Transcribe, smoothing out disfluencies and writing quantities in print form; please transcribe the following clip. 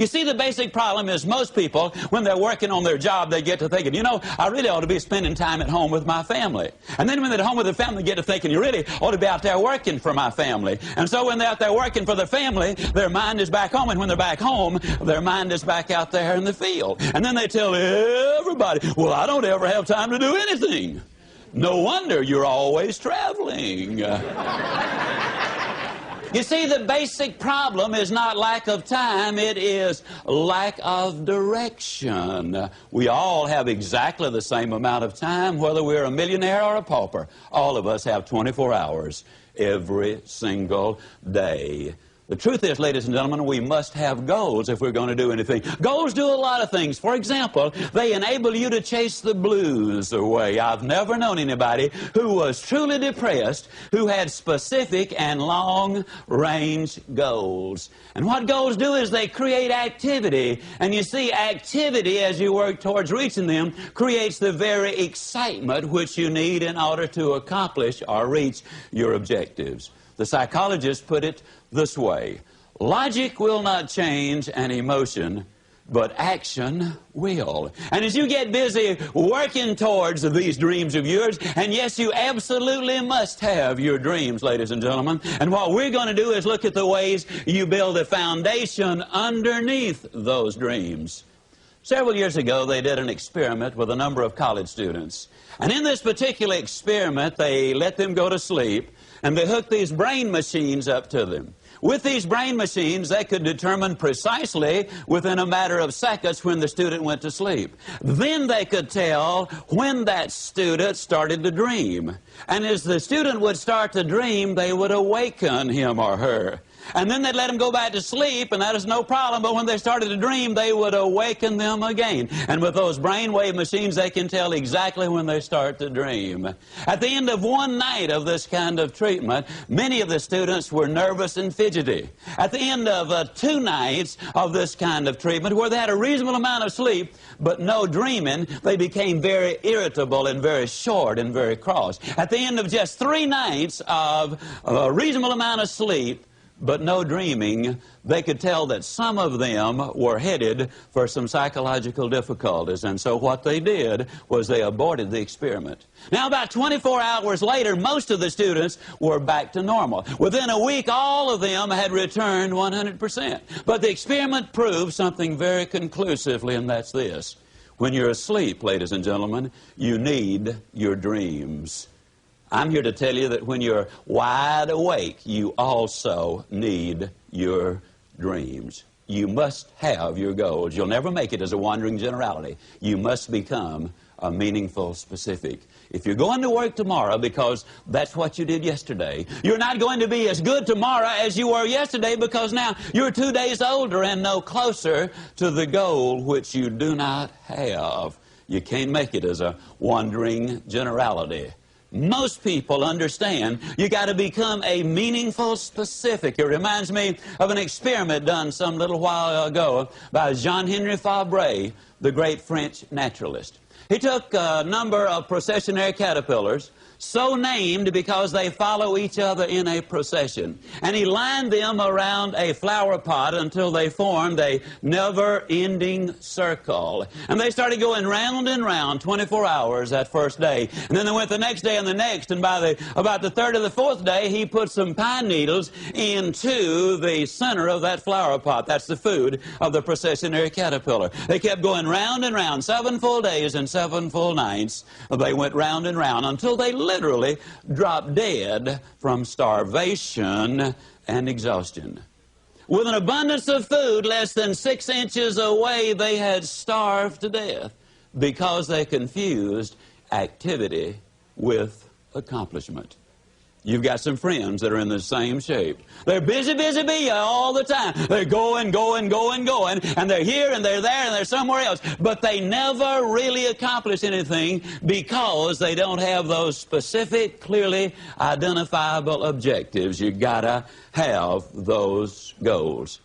You see, the basic problem is most people, when they're working on their job, they get to thinking, you know, I really ought to be spending time at home with my family. And then when they're at home with the family, they get to thinking, you really ought to be out there working for my family. And so when they're out there working for the family, their mind is back home. And when they're back home, their mind is back out there in the field. And then they tell everybody, well, I don't ever have time to do anything. No wonder you're always traveling. You see, the basic problem is not lack of time, it is lack of direction. We all have exactly the same amount of time, whether we're a millionaire or a pauper. All of us have 24 hours every single day. The truth is, ladies and gentlemen, we must have goals if we're going to do anything. Goals do a lot of things. For example, they enable you to chase the blues away. I've never known anybody who was truly depressed who had specific and long-range goals. And what goals do is they create activity. And you see, activity, as you work towards reaching them, creates the very excitement which you need in order to accomplish or reach your objectives. The psychologists put it this way: logic will not change an emotion, but action will. And as you get busy working towards these dreams of yours, and yes, you absolutely must have your dreams, ladies and gentlemen, and what we're going to do is look at the ways you build a foundation underneath those dreams. Several years ago, they did an experiment with a number of college students. And in this particular experiment, they let them go to sleep, and they hooked these brain machines up to them. With these brain machines, they could determine precisely within a matter of seconds when the student went to sleep. Then they could tell when that student started to dream. And as the student would start to dream, they would awaken him or her. And then they'd let them go back to sleep, and that is no problem. But when they started to dream, they would awaken them again. And with those brainwave machines, they can tell exactly when they start to dream. At the end of one night of this kind of treatment, many of the students were nervous and fidgety. At the end of 2 nights of this kind of treatment, where they had a reasonable amount of sleep, but no dreaming, they became very irritable and very short and very cross. At the end of just 3 nights of a reasonable amount of sleep, but no dreaming, they could tell that some of them were headed for some psychological difficulties. And so what they did was they aborted the experiment. Now, about 24 hours later, most of the students were back to normal. Within a week, all of them had returned 100%. But the experiment proved something very conclusively, and that's this: when you're asleep, ladies and gentlemen, you need your dreams. I'm here to tell you that when you're wide awake, you also need your dreams. You must have your goals. You'll never make it as a wandering generality. You must become a meaningful specific. If you're going to work tomorrow because that's what you did yesterday, you're not going to be as good tomorrow as you were yesterday, because now you're 2 days older and no closer to the goal which you do not have. You can't make it as a wandering generality. Most people understand you got to become a meaningful specific. It reminds me of an experiment done some little while ago by Jean-Henri Fabre, the great French naturalist. He took a number of processionary caterpillars, so named because they follow each other in a procession. And he lined them around a flower pot until they formed a never-ending circle. And they started going round and round 24 hours that first day. And then they went the next day and the next. And by about the third or the fourth day, he put some pine needles into the center of that flower pot. That's the food of the processionary caterpillar. They kept going round and round, 7 full days and 7 full nights. They went round and round until they literally dropped dead from starvation and exhaustion. With an abundance of food less than 6 inches away, they had starved to death because they confused activity with accomplishment. You've got some friends that are in the same shape. They're busy, busy, busy all the time. They're going, going, going, going, and they're here and they're there and they're somewhere else. But they never really accomplish anything because they don't have those specific, clearly identifiable objectives. You gotta have those goals.